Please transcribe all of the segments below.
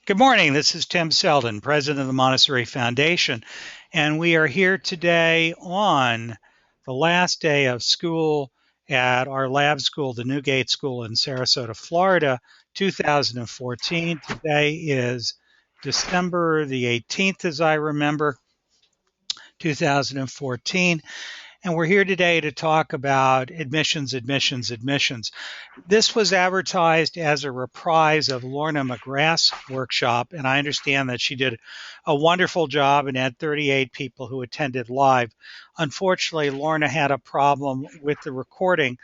Good morning. This is Tim Selden, president of the Montessori Foundation, and we are here today on the last day of school at our lab school, the Newgate School in Sarasota, Florida, 2014. Today is December the 18th, as I remember, 2014. And we're here today to talk about admissions. This was advertised as a reprise of Lorna McGrath's workshop, and I understand that she did a wonderful job and had 38 people who attended live. Unfortunately, Lorna had a problem with the recording,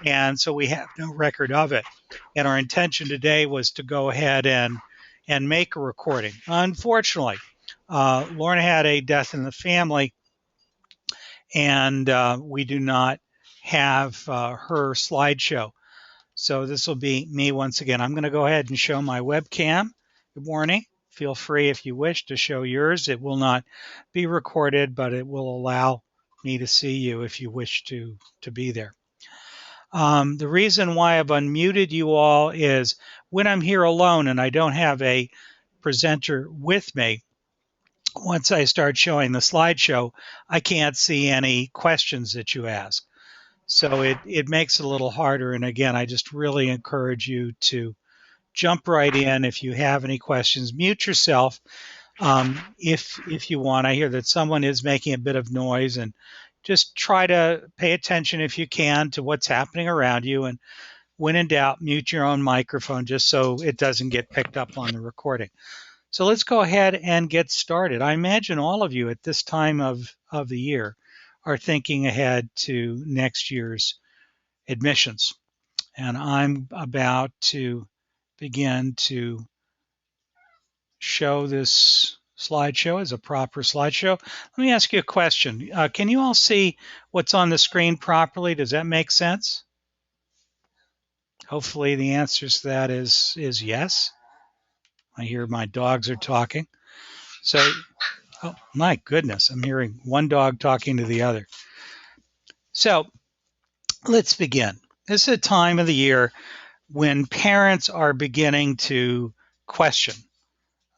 and so we have no record of it. And our intention today was to go ahead and make a recording. Unfortunately, Lorna had a death in the family, and we do not have her slideshow. So this will be me once again. I'm going to go ahead and show my webcam. Good morning. Feel free if you wish to show yours. It will not be recorded, but it will allow me to see you if you wish to be there. The reason why I've unmuted you all is when I'm here alone and I don't have a presenter with me, once I start showing the slideshow, I can't see any questions that you ask. So it makes it a little harder. And again, I just really encourage you to jump right in. If you have any questions, mute yourself if you want. I hear that someone is making a bit of noise, and just try to pay attention if you can to what's happening around you. And when in doubt, mute your own microphone just so it doesn't get picked up on the recording. So let's go ahead and get started. I imagine all of you at this time of the year are thinking ahead to next year's admissions. And I'm about to begin to show this slideshow as a proper slideshow. Let me ask you a question. Can you all see what's on the screen properly? Does that make sense? Hopefully the answer to that is yes. I hear my dogs are talking. So, oh my goodness, I'm hearing one dog talking to the other. So let's begin. This is a time of the year when parents are beginning to question,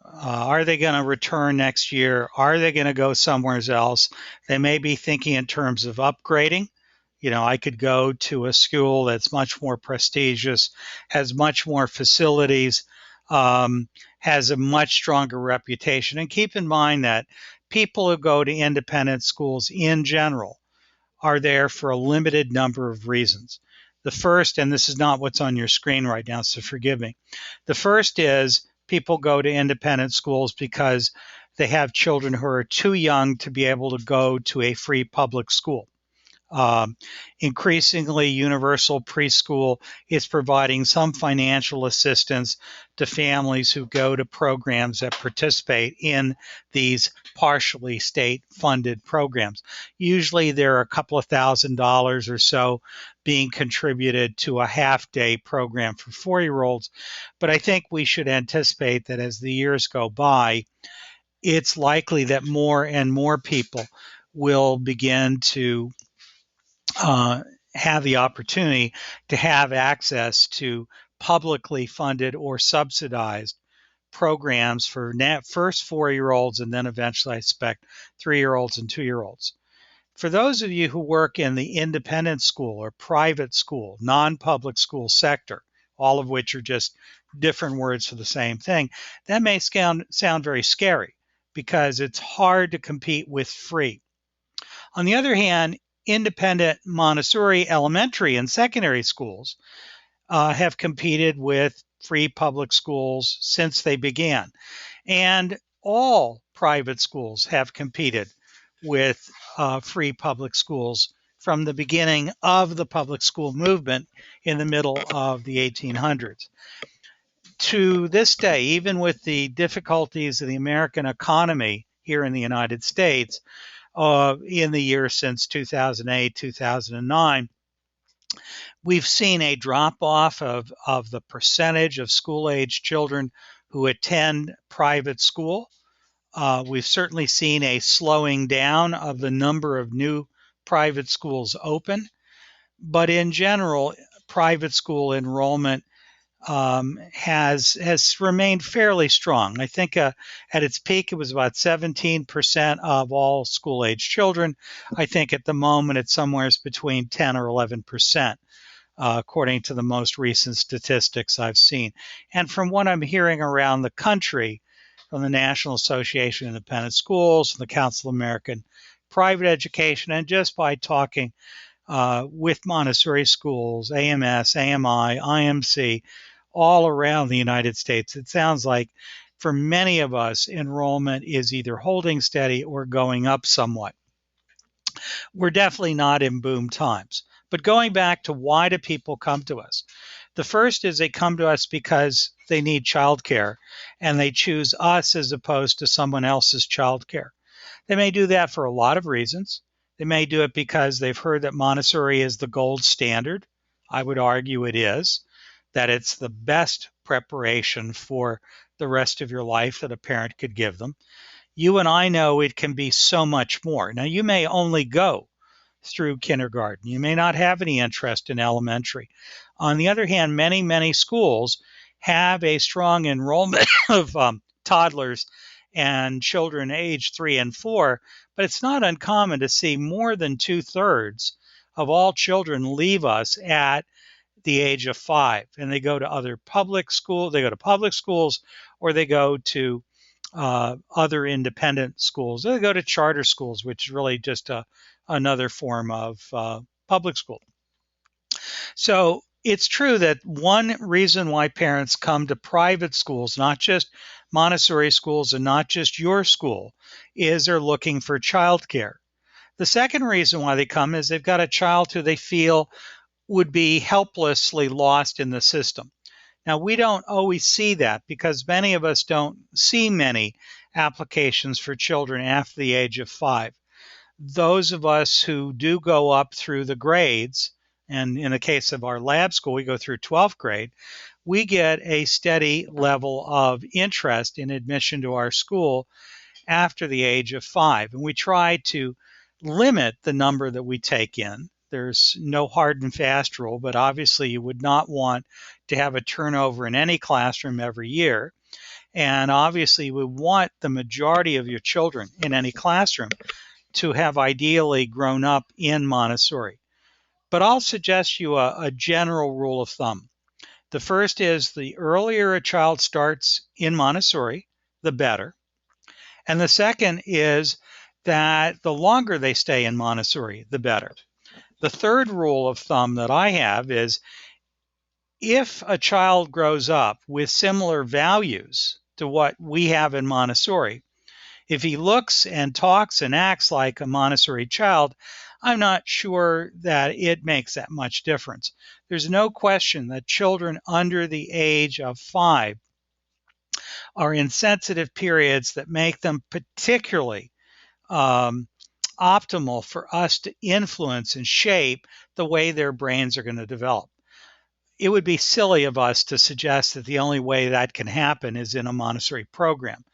are they going to return next year? Are they going to go somewhere else? They may be thinking in terms of upgrading. You know, I could go to a school that's much more prestigious, has much more facilities, has a much stronger reputation. And keep in mind that people who go to independent schools in general are there for a limited number of reasons. The first, and this is not what's on your screen right now, so forgive me. The first is people go to independent schools because they have children who are too young to be able to go to a free public school. Increasingly, universal preschool is providing some financial assistance to families who go to programs that participate in these partially state-funded programs. Usually there are a couple of $1,000s or so being contributed to a half-day program for 4-year-olds. But I think we should anticipate that as the years go by, it's likely that more and more people will begin to have the opportunity to have access to publicly funded or subsidized programs for first 4-year-olds and then eventually, I expect, 3-year-olds and 2-year-olds. For those of you who work in the independent school or private school, non-public school sector, all of which are just different words for the same thing, that may sound very scary because it's hard to compete with free. On the other hand, independent Montessori elementary and secondary schools have competed with free public schools since they began. And all private schools have competed with free public schools from the beginning of the public school movement in the middle of the 1800s. To this day, even with the difficulties of the American economy here in the United States, in the years since 2008, 2009, we've seen a drop off of the percentage of school-age children who attend private school. We've certainly seen a slowing down of the number of new private schools open. But in general, private school enrollment has remained fairly strong. I think at its peak, it was about 17% of all school-age children. I think at the moment, it's somewhere between 10 or 11%. According to the most recent statistics I've seen. And from what I'm hearing around the country, from the National Association of Independent Schools, from the Council of American Private Education, and just by talking with Montessori schools, AMS, AMI, IMC, all around the United States, it sounds like for many of us, enrollment is either holding steady or going up somewhat. We're definitely not in boom times. But going back to why do people come to us? The first is they come to us because they need childcare and they choose us as opposed to someone else's childcare. They may do that for a lot of reasons. They may do it because they've heard that Montessori is the gold standard. I would argue it is, that it's the best preparation for the rest of your life that a parent could give them. You and I know it can be so much more. Now, you may only go through kindergarten. You may not have any interest in elementary. On the other hand, many, many schools have a strong enrollment of toddlers and children age 3 and 4, but it's not uncommon to see more than 2/3 of all children leave us at the age of 5, and they go to other public schools. They go to public schools, or they go to other independent schools. They go to charter schools, which is really just another form of public school. So it's true that one reason why parents come to private schools, not just Montessori schools and not just your school, is they're looking for childcare. The second reason why they come is they've got a child who they feel would be helplessly lost in the system. Now, we don't always see that because many of us don't see many applications for children after the age of 5. Those of us who do go up through the grades, and in the case of our lab school, we go through 12th grade, we get a steady level of interest in admission to our school after the age of 5. And we try to limit the number that we take in. There's no hard and fast rule, but obviously you would not want to have a turnover in any classroom every year. And obviously we want the majority of your children in any classroom to have ideally grown up in Montessori. But I'll suggest you a general rule of thumb. The first is the earlier a child starts in Montessori, the better. And the second is that the longer they stay in Montessori, the better. The third rule of thumb that I have is if a child grows up with similar values to what we have in Montessori, if he looks and talks and acts like a Montessori child, I'm not sure that it makes that much difference. There's no question that children under the age of 5 are in sensitive periods that make them particularly optimal for us to influence and shape the way their brains are going to develop. It would be silly of us to suggest that the only way that can happen is in a Montessori program.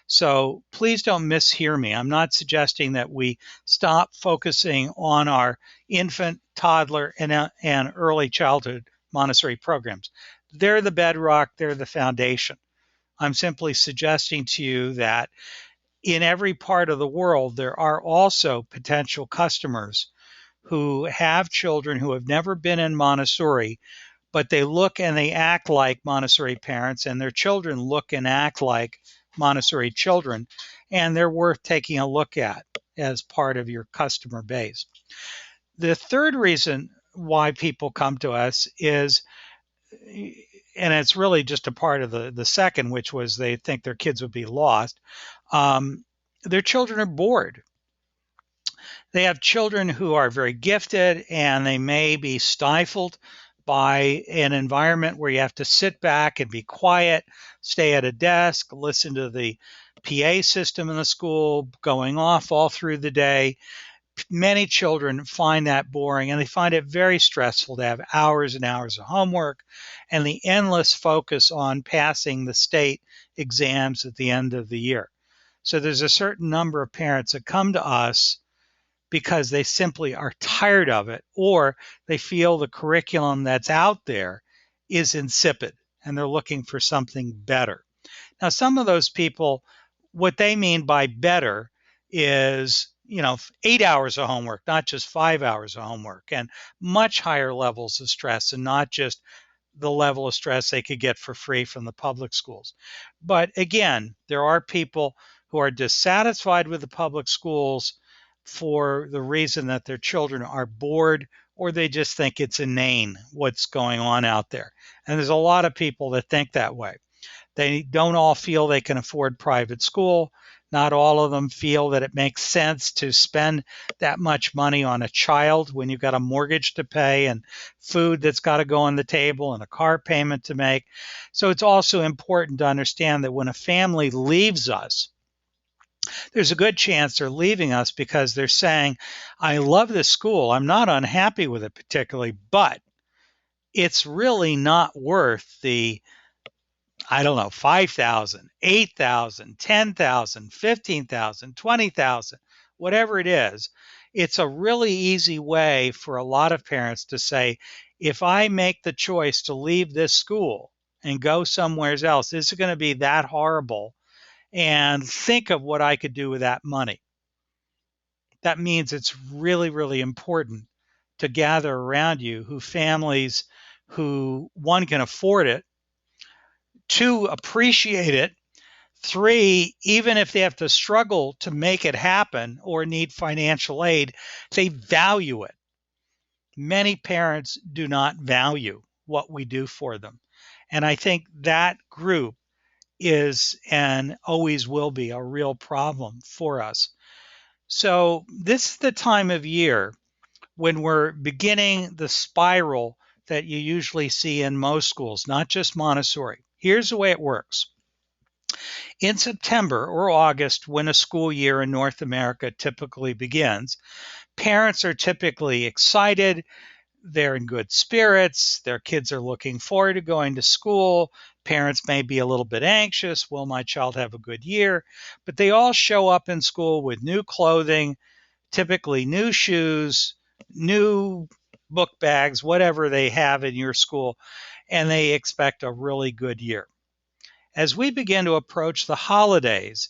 So please don't mishear me. I'm not suggesting that we stop focusing on our infant, toddler, and early childhood Montessori programs. They're the bedrock, they're the foundation. I'm simply suggesting to you that in every part of the world, there are also potential customers who have children who have never been in Montessori, but they look and they act like Montessori parents, and their children look and act like Montessori children, and they're worth taking a look at as part of your customer base. The third reason why people come to us is, and it's really just a part of the second, which was they think their kids would be lost. Their children are bored. They have children who are very gifted, and they may be stifled by an environment where you have to sit back and be quiet, stay at a desk, listen to the PA system in the school going off all through the day. Many children find that boring, and they find it very stressful to have hours and hours of homework and the endless focus on passing the state exams at the end of the year. So there's a certain number of parents that come to us because they simply are tired of it, or they feel the curriculum that's out there is insipid. and they're looking for something better. Now, some of those people, what they mean by better is, 8 hours of homework, not just 5 hours of homework, and much higher levels of stress, and not just the level of stress they could get for free from the public schools. But again, there are people who are dissatisfied with the public schools for the reason that their children are bored, or they just think it's inane what's going on out there. And there's a lot of people that think that way. They don't all feel they can afford private school. Not all of them feel that it makes sense to spend that much money on a child when you've got a mortgage to pay and food that's got to go on the table and a car payment to make. So it's also important to understand that when a family leaves us, there's a good chance they're leaving us because they're saying, I love this school. I'm not unhappy with it particularly, but it's really not worth the, I don't know, 5,000, 8,000, 10,000, 15,000, 20,000, whatever it is. It's a really easy way for a lot of parents to say, if I make the choice to leave this school and go somewhere else, is it going to be that horrible? And think of what I could do with that money. That means it's really, really important to gather around you who families who, one, can afford it, two, appreciate it, three, even if they have to struggle to make it happen or need financial aid, they value it. Many parents do not value what we do for them. And I think that group is and always will be a real problem for us. So this is the time of year when we're beginning the spiral that you usually see in most schools, not just Montessori. Here's the way it works. In September or August, when a school year in North America typically begins, parents are typically excited. They're in good spirits. Their kids are looking forward to going to school. Parents may be a little bit anxious. Will my child have a good year? But they all show up in school with new clothing, typically new shoes, new book bags, whatever they have in your school, and they expect a really good year. As we begin to approach the holidays,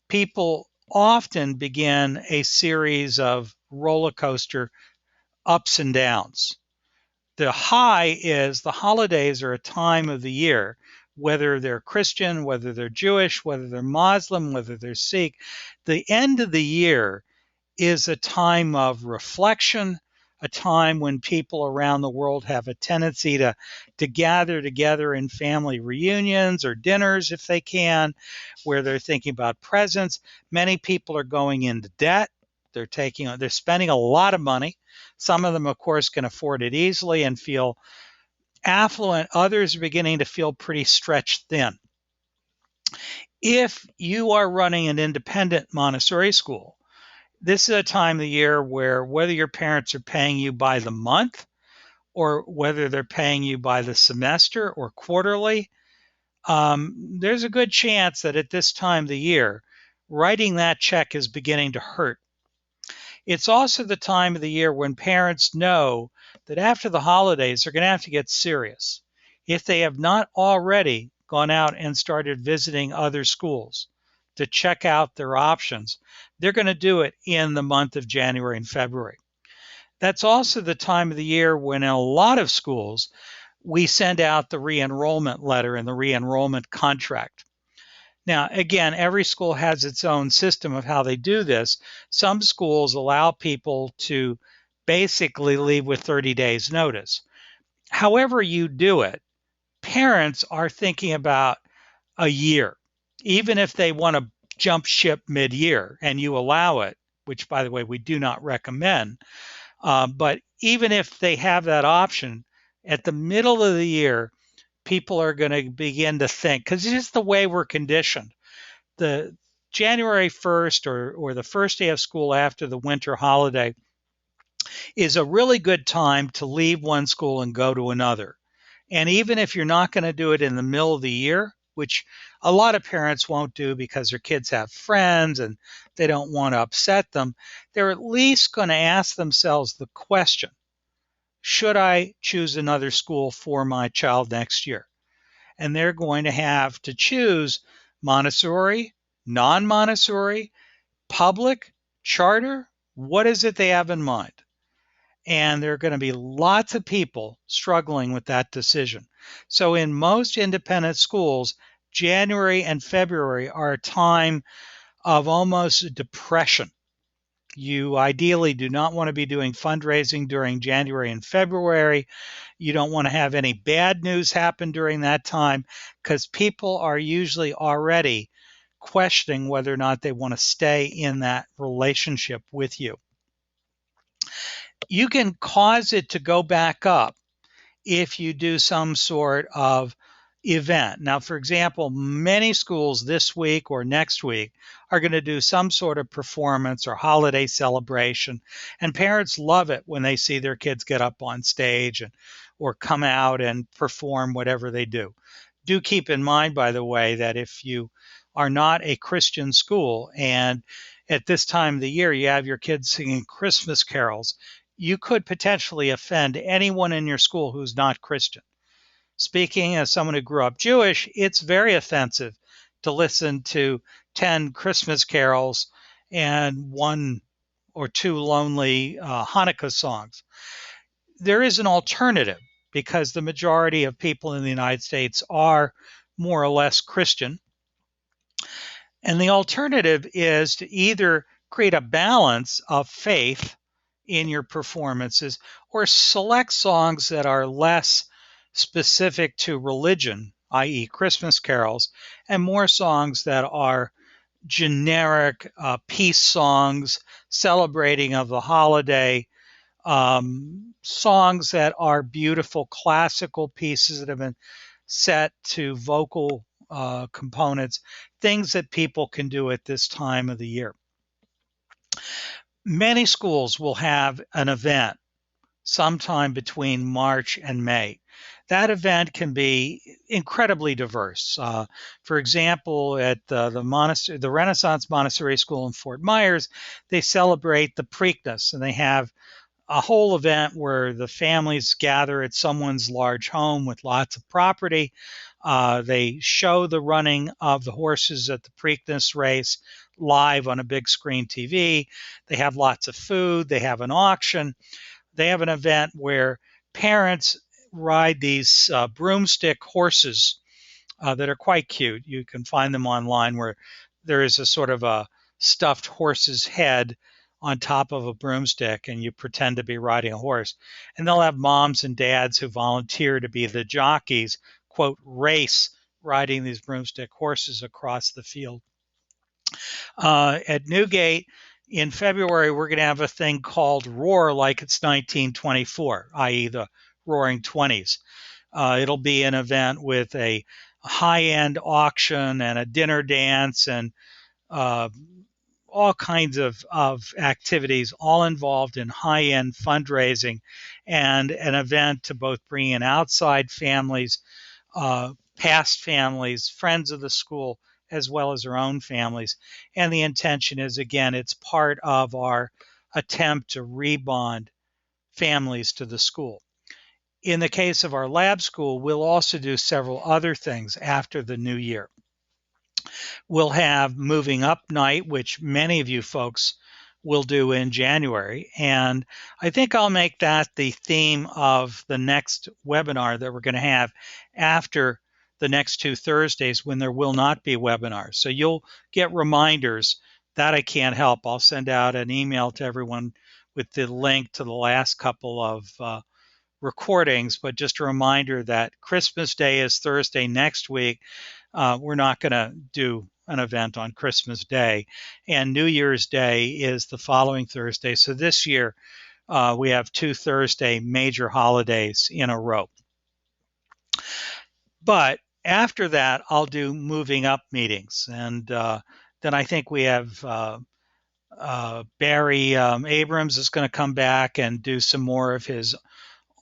people often begin a series of roller coaster ups and downs. The high is the holidays are a time of the year, whether they're Christian, whether they're Jewish, whether they're Muslim, whether they're Sikh. The end of the year is a time of reflection, a time when people around the world have a tendency to gather together in family reunions or dinners if they can, where they're thinking about presents. Many people are going into debt. They're spending a lot of money. Some of them, of course, can afford it easily and feel affluent. Others are beginning to feel pretty stretched thin. If you are running an independent Montessori school, this is a time of the year where whether your parents are paying you by the month or whether they're paying you by the semester or quarterly, there's a good chance that at this time of the year, writing that check is beginning to hurt. It's also the time of the year when parents know that after the holidays, they're going to have to get serious. If they have not already gone out and started visiting other schools to check out their options, they're going to do it in the month of January and February. That's also the time of the year when in a lot of schools, we send out the re-enrollment letter and the re-enrollment contract. Now, again, every school has its own system of how they do this. Some schools allow people to basically leave with 30 days notice. However you do it, parents are thinking about a year, even if they want to jump ship mid-year and you allow it, which, by the way, we do not recommend. But even if they have that option, at the middle of the year, people are going to begin to think, because it's just the way we're conditioned. The January 1st or the first day of school after the winter holiday is a really good time to leave one school and go to another. And even if you're not going to do it in the middle of the year, which a lot of parents won't do because their kids have friends and they don't want to upset them, they're at least going to ask themselves the question, should I choose another school for my child next year? and they're going to have to choose Montessori, non-Montessori, public, charter. What is it they have in mind? And there are going to be lots of people struggling with that decision. So in most independent schools, January and February are a time of almost depression. You ideally do not want to be doing fundraising during January and February. You don't want to have any bad news happen during that time, because people are usually already questioning whether or not they want to stay in that relationship with you. You can cause it to go back up if you do some sort of event. Now, for example, many schools this week or next week are going to do some sort of performance or holiday celebration, and parents love it when they see their kids get up on stage or come out and perform whatever they do. Do keep in mind, by the way, that if you are not a Christian school and at this time of the year you have your kids singing Christmas carols, you could potentially offend anyone in your school who's not Christian. Speaking as someone who grew up Jewish, it's very offensive to listen to 10 Christmas carols and one or two lonely Hanukkah songs. There is an alternative, because the majority of people in the United States are more or less Christian. And the alternative is to either create a balance of faith in your performances or select songs that are less specific to religion, i.e. Christmas carols, and more songs that are generic peace songs, celebrating of the holiday, songs that are beautiful classical pieces that have been set to vocal components, things that people can do at this time of the year. Many schools will have an event sometime between March and May. That event can be incredibly diverse. For example, at the Renaissance Montessori School in Fort Myers, they celebrate the Preakness, and they have a whole event where the families gather at someone's large home with lots of property. They show the running of the horses at the Preakness race live on a big screen TV. They have lots of food. They have an auction. They have an event where parents ride these broomstick horses that are quite cute. You can find them online, where there is a sort of a stuffed horse's head on top of a broomstick, and you pretend to be riding a horse. And they'll have moms and dads who volunteer to be the jockeys, quote, race riding these broomstick horses across the field. At Newgate in February, we're going to have a thing called Roar Like It's 1924, i.e. the Roaring Twenties. It'll be an event with a high-end auction and a dinner dance and all kinds of activities, all involved in high-end fundraising, and an event to both bring in outside families, past families, friends of the school, as well as our own families. And the intention is, again, it's part of our attempt to rebond families to the school. In the case of our lab school, we'll also do several other things after the new year. We'll have moving up night, which many of you folks will do in January. And I think I'll make that the theme of the next webinar that we're going to have after the next 2 Thursdays, when there will not be webinars. So you'll get reminders. That I can't help. I'll send out an email to everyone with the link to the last couple of recordings, but just a reminder that Christmas Day is Thursday next week. We're not going to do an event on Christmas Day, and New Year's Day is the following Thursday. So this year we have 2 Thursday major holidays in a row. But after that, I'll do moving up meetings, and then I think we have Barry Abrams is going to come back and do some more of his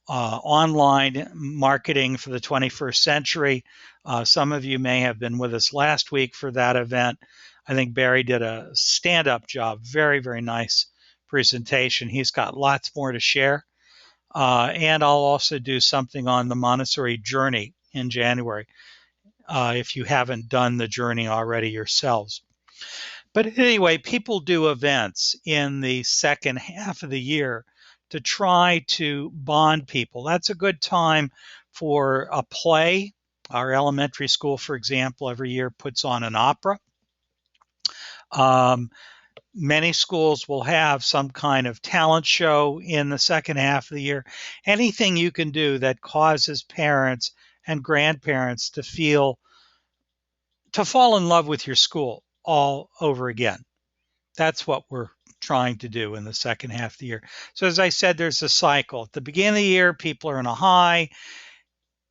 online marketing for the 21st century. Some of you may have been with us last week for that event. I think Barry did a stand-up job. Very, very nice presentation. He's got lots more to share. And I'll also do something on the Montessori journey in January. if you haven't done the journey already yourselves. But anyway, people do events in the second half of the year to try to bond people. That's a good time for a play. Our elementary school, for example, every year puts on an opera. Many schools will have some kind of talent show in the second half of the year. Anything you can do that causes parents and grandparents to fall in love with your school all over again. That's what we're trying to do in the second half of the year. So as I said, there's a cycle. At the beginning of the year, people are in a high.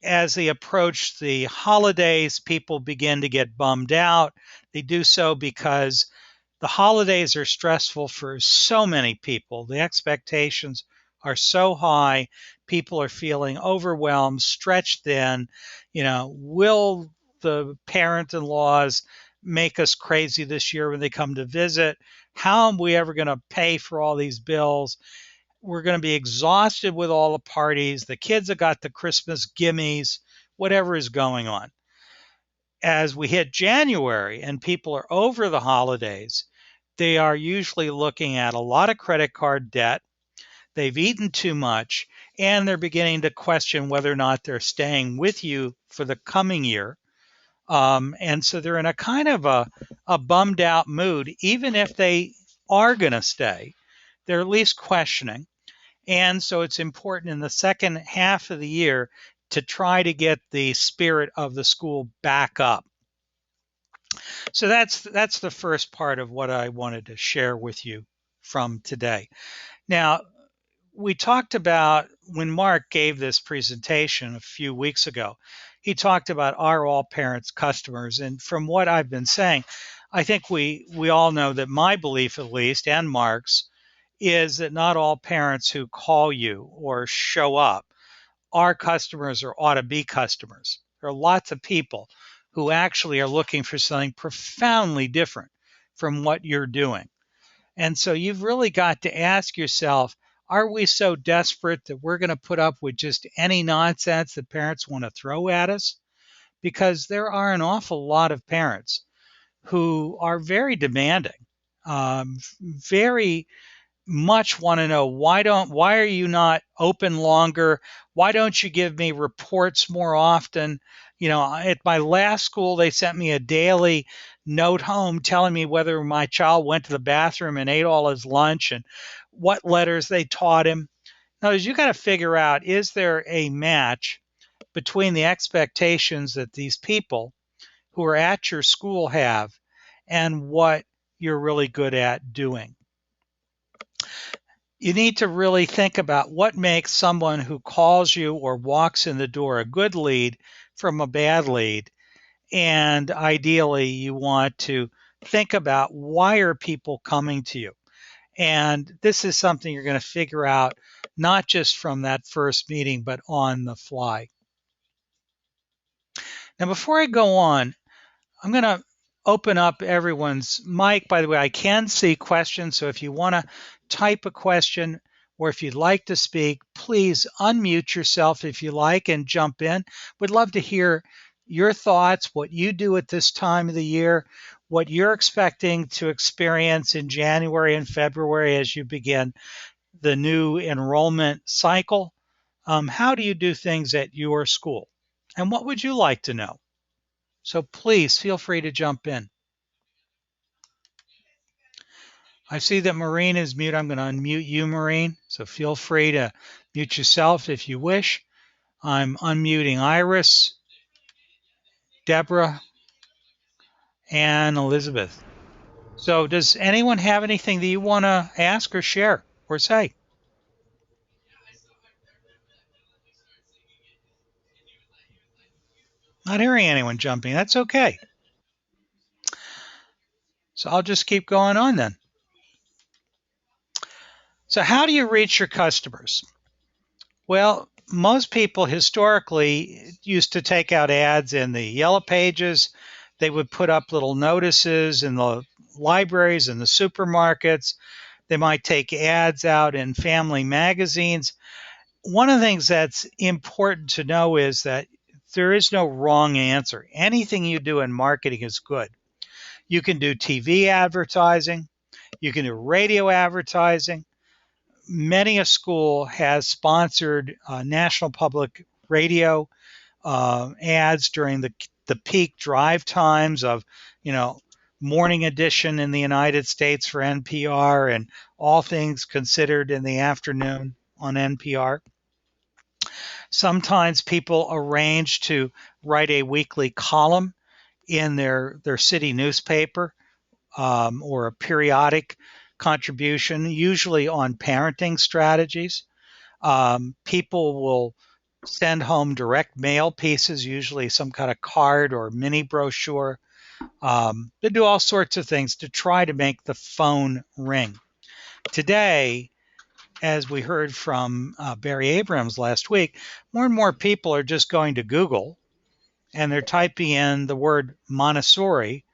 As they approach the holidays, people begin to get bummed out. They do so because the holidays are stressful for so many people. The expectations are so high. People are feeling overwhelmed, stretched thin. Will the parent-in-laws make us crazy this year when they come to visit? How are we ever going to pay for all these bills? We're going to be exhausted with all the parties. The kids have got the Christmas gimmies, whatever is going on. As we hit January and people are over the holidays, they are usually looking at a lot of credit card debt. They've eaten too much, and they're beginning to question whether or not they're staying with you for the coming year. And so they're in a kind of a bummed out mood. Even if they are going to stay, they're at least questioning. And so it's important in the second half of the year to try to get the spirit of the school back up. So that's the first part of what I wanted to share with you from today. Now, we talked about when Mark gave this presentation a few weeks ago, he talked about are all parents customers. And from what I've been saying, I think we all know that my belief, at least, and Mark's, is that not all parents who call you or show up are customers or ought to be customers. There are lots of people who actually are looking for something profoundly different from what you're doing. And so you've really got to ask yourself, are we so desperate that we're going to put up with just any nonsense that parents want to throw at us? Because there are an awful lot of parents who are very demanding, very much want to know why are you not open longer? Why don't you give me reports more often? At my last school, they sent me a daily note home telling me whether my child went to the bathroom and ate all his lunch and what letters they taught him. Now, you got to figure out, is there a match between the expectations that these people who are at your school have and what you're really good at doing? You need to really think about what makes someone who calls you or walks in the door a good lead from a bad lead. And ideally, you want to think about, why are people coming to you? And this is something you're going to figure out not just from that first meeting, but on the fly. Now, before I go on, I'm going to open up everyone's mic. By the way, I can see questions, so if you want to type a question or if you'd like to speak, please unmute yourself if you like and jump in. We'd love to hear your thoughts, what you do at this time of the year, what you're expecting to experience in January and February as you begin the new enrollment cycle. How do you do things at your school? And what would you like to know? So please feel free to jump in. I see that Maureen is mute. I'm going to unmute you, Maureen. So feel free to mute yourself if you wish. I'm unmuting Iris, Deborah, and Elizabeth. So does anyone have anything that you want to ask or share or say? Not hearing anyone jumping. That's okay. So I'll just keep going on then. So how do you reach your customers? Well, most people historically used to take out ads in the yellow pages. They would put up little notices in the libraries and the supermarkets. They might take ads out in family magazines. One of the things that's important to know is that there is no wrong answer. Anything you do in marketing is good. You can do TV advertising. You can do radio advertising. Many a school has sponsored National Public Radio ads during the peak drive times of, morning edition in the United States for NPR and All Things Considered in the afternoon on NPR. Sometimes people arrange to write a weekly column in their city newspaper or a periodic contribution, usually on parenting strategies. People will send home direct mail pieces, usually some kind of card or mini brochure. They do all sorts of things to try to make the phone ring. Today, as we heard from Barry Abrams last week, more and more people are just going to Google and they're typing in the word Montessori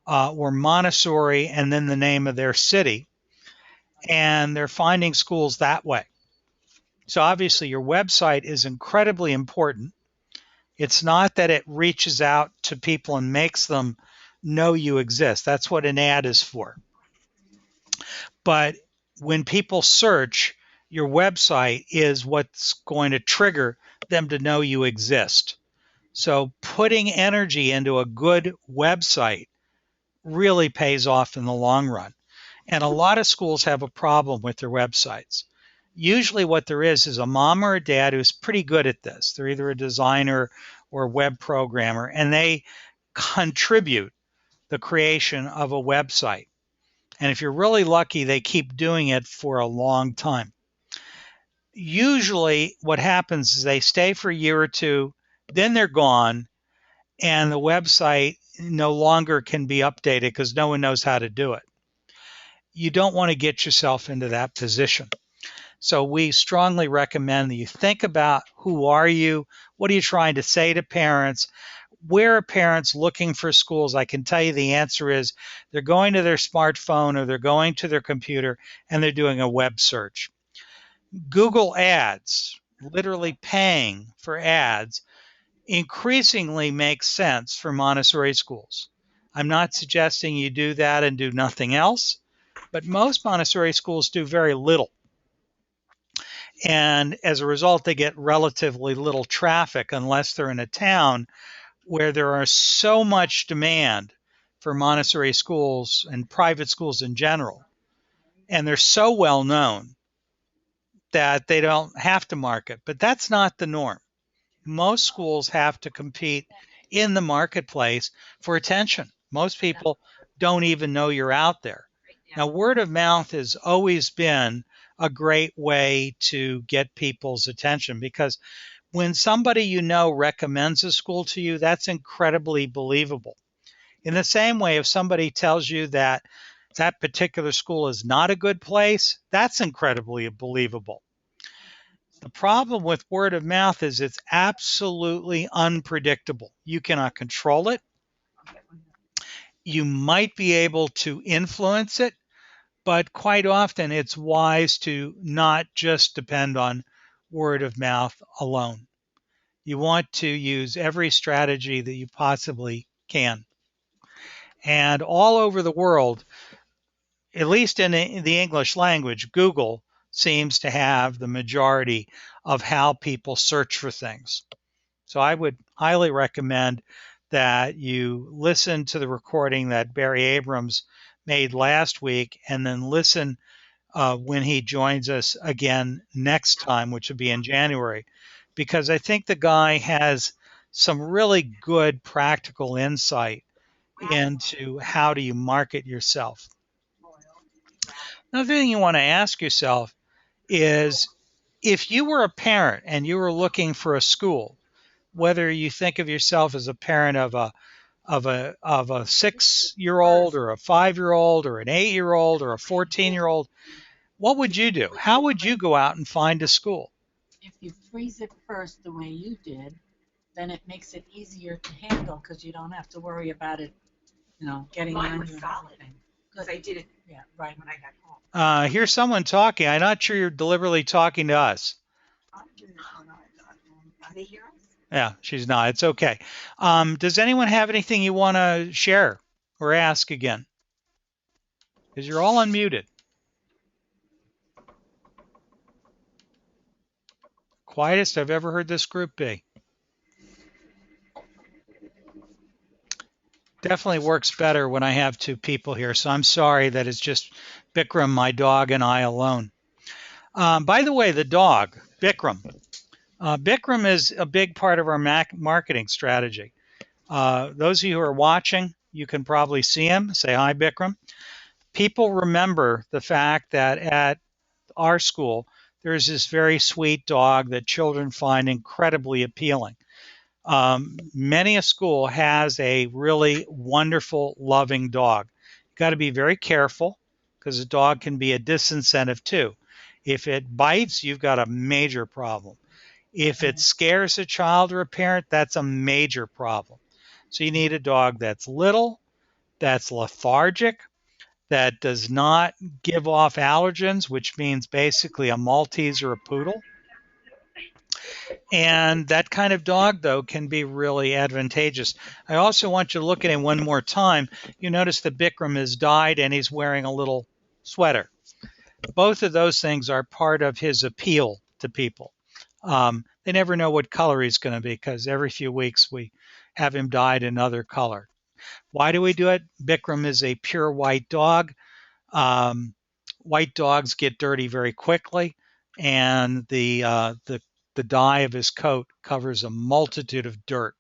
or Montessori and then the name of their city, and they're finding schools that way. So obviously your website is incredibly important. It's not that it reaches out to people and makes them know you exist. That's what an ad is for. But when people search, your website is what's going to trigger them to know you exist. So putting energy into a good website really pays off in the long run. And a lot of schools have a problem with their websites. Usually what there is a mom or a dad who's pretty good at this. They're either a designer or a web programmer, and they contribute the creation of a website. And if you're really lucky, they keep doing it for a long time. Usually what happens is they stay for a year or two, then they're gone, and the website no longer can be updated because no one knows how to do it. You don't want to get yourself into that position. So we strongly recommend that you think about who are you, what are you trying to say to parents, where are parents looking for schools? I can tell you the answer is they're going to their smartphone or they're going to their computer and they're doing a web search. Google Ads, literally paying for ads, increasingly makes sense for Montessori schools. I'm not suggesting you do that and do nothing else, but most Montessori schools do very little. And as a result, they get relatively little traffic unless they're in a town where there are so much demand for Montessori schools and private schools in general. And they're so well known that they don't have to market, but that's not the norm. Most schools have to compete in the marketplace for attention. Most people don't even know you're out there. Now, word of mouth has always been a great way to get people's attention because when somebody you know recommends a school to you, that's incredibly believable. In the same way, if somebody tells you that that particular school is not a good place, that's incredibly believable. The problem with word of mouth is it's absolutely unpredictable. You cannot control it. You might be able to influence it, but quite often it's wise to not just depend on word of mouth alone. You want to use every strategy that you possibly can. And all over the world, at least in the English language, Google seems to have the majority of how people search for things. So I would highly recommend that you listen to the recording that Barry Abrams made last week and then listen when he joins us again next time, which will be in January, because I think the guy has some really good practical insight into how do you market yourself. Another thing you want to ask yourself is if you were a parent and you were looking for a school, whether you think of yourself as a parent of a 6-year-old or a 5-year-old or an 8-year-old or a 14-year-old, what would you do? How would you go out and find a school? If you freeze it first the way you did, then it makes it easier to handle because you don't have to worry about it, getting on you and everything. Because I did it right when I got home. Here's someone talking. I'm not sure you're deliberately talking to us. I'm doing it when I got home. Are they hearing us? Yeah, she's not. It's okay. Does anyone have anything you want to share or ask again? Because you're all unmuted. Quietest I've ever heard this group be. Definitely works better when I have two people here. So I'm sorry that it's just Bikram, my dog, and I alone. By the way, the dog, Bikram. Bikram is a big part of our marketing strategy. Those of you who are watching, you can probably see him. Say hi, Bikram. People remember the fact that at our school, there's this very sweet dog that children find incredibly appealing. Many a school has a really wonderful, loving dog. You got to be very careful because a dog can be a disincentive too. If it bites, you've got a major problem. If it scares a child or a parent, that's a major problem. So you need a dog that's little, that's lethargic, that does not give off allergens, which means basically a Maltese or a poodle. And that kind of dog, though, can be really advantageous. I also want you to look at him one more time. You notice that Bikram has died and he's wearing a little sweater. Both of those things are part of his appeal to people. They never know what color he's going to be because every few weeks we have him dyed another color. Why do we do it? Bikram is a pure white dog. White dogs get dirty very quickly, and the dye of his coat covers a multitude of dirt.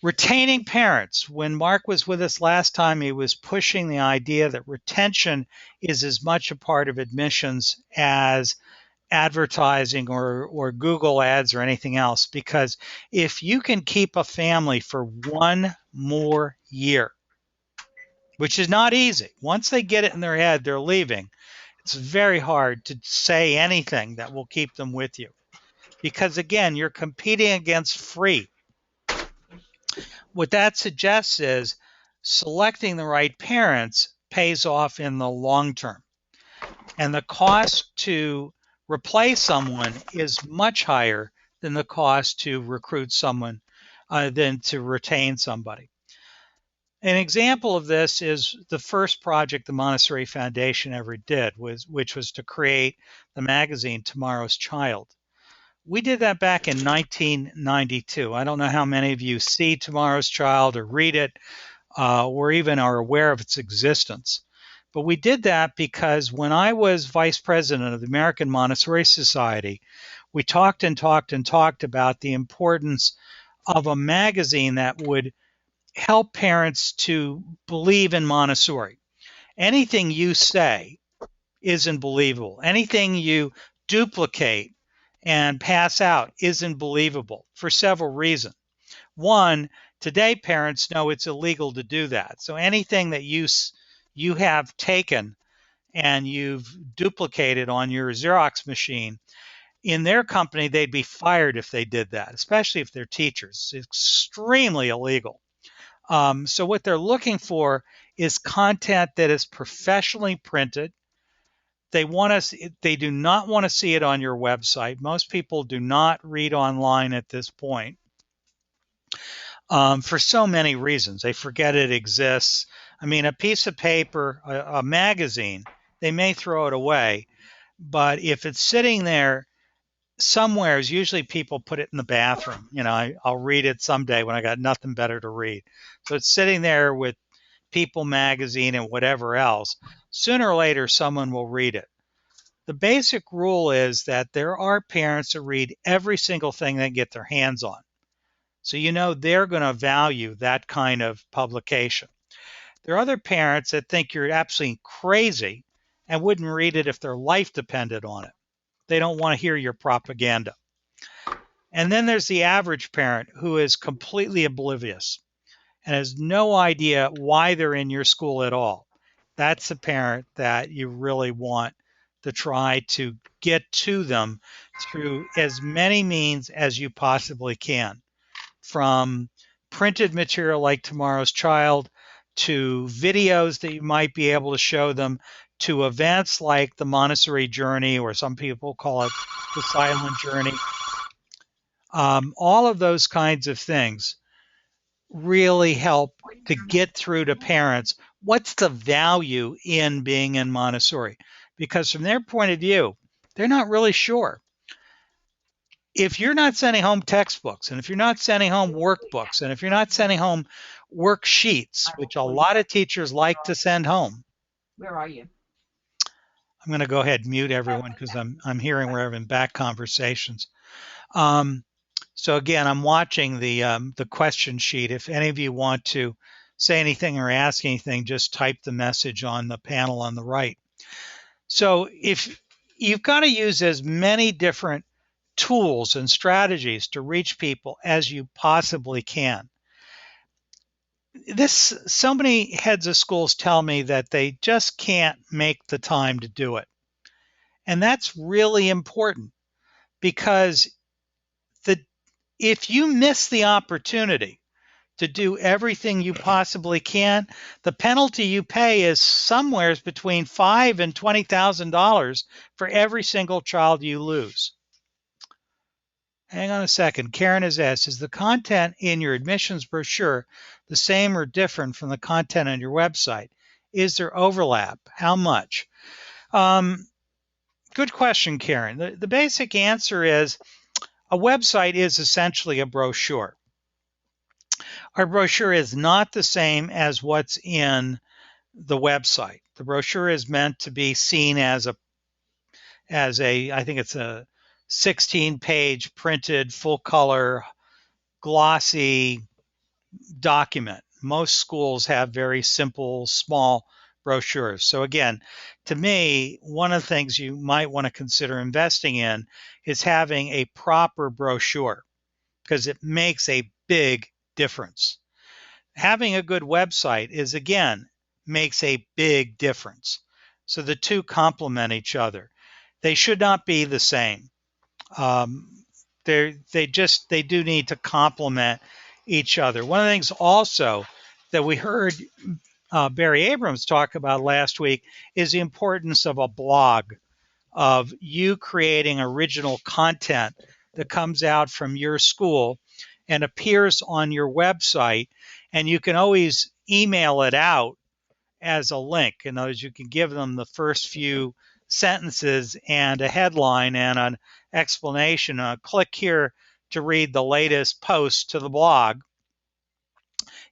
Retaining parents. When Mark was with us last time, he was pushing the idea that retention is as much a part of admissions as advertising or Google ads or anything else. Because if you can keep a family for one more year, which is not easy, once they get it in their head, they're leaving. It's very hard to say anything that will keep them with you. Because again, you're competing against free. What that suggests is selecting the right parents pays off in the long term. And the cost to replace someone is much higher than the cost to recruit someone, than to retain somebody. An example of this is the first project the Montessori Foundation ever did, which was to create the magazine Tomorrow's Child. We did that back in 1992. I don't know how many of you see Tomorrow's Child or read it or even are aware of its existence. But we did that because when I was vice president of the American Montessori Society, we talked and talked and talked about the importance of a magazine that would help parents to believe in Montessori. Anything you say isn't believable. Anything you duplicate and pass out isn't believable for several reasons. One, today parents know it's illegal to do that. So anything that you have taken and you've duplicated on your Xerox machine, in their company, they'd be fired if they did that, especially if they're teachers. It's extremely illegal. So what they're looking for is content that is professionally printed. They do not want to see it on your website. Most people do not read online at this point for so many reasons. They forget it exists. I mean, a piece of paper, a magazine, they may throw it away, but if it's sitting there somewhere, usually people put it in the bathroom. You know, I'll read it someday when I got nothing better to read. So it's sitting there with People magazine and whatever else. Sooner or later, someone will read it. The basic rule is that there are parents that read every single thing they get their hands on. So you know they're going to value that kind of publication. There are other parents that think you're absolutely crazy and wouldn't read it if their life depended on it. They don't want to hear your propaganda. And then there's the average parent who is completely oblivious and has no idea why they're in your school at all. That's the parent that you really want to try to get to them through as many means as you possibly can, from printed material like Tomorrow's Child to videos that you might be able to show them, to events like the Montessori Journey, or some people call it the Silent Journey. All of those kinds of things really help to get through to parents what's the value in being in Montessori, because from their point of view, they're not really sure. If you're not sending home textbooks, and if you're not sending home workbooks, and if you're not sending home worksheets, which a lot of teachers like to send home. Where are you? I'm going to go ahead and mute everyone because I'm hearing we're having back conversations. So again, I'm watching the question sheet. If any of you want to say anything or ask anything, just type the message on the panel on the right. So if you've got to use as many different tools and strategies to reach people as you possibly can. So many heads of schools tell me that they just can't make the time to do it. And that's really important, because if you miss the opportunity to do everything you possibly can, the penalty you pay is somewhere between $5,000 and $20,000 for every single child you lose. Hang on a second. Karen has asked, is the content in your admissions brochure the same or different from the content on your website? Is there overlap? How much? Good question, Karen. The basic answer is a website is essentially a brochure. Our brochure is not the same as what's in the website. The brochure is meant to be seen as I think it's a 16-page printed, full color, glossy document. Most schools have very simple, small brochures. So again, to me, one of the things you might want to consider investing in is having a proper brochure, because it makes a big difference. Having a good website makes a big difference. So the two complement each other. They should not be the same. They do need to complement each other. One of the things also that we heard Barry Abrams talk about last week is the importance of a blog, of you creating original content that comes out from your school and appears on your website, and you can always email it out as a link. In other words, you can give them the first few sentences and a headline and an explanation. Click here to read the latest post to the blog.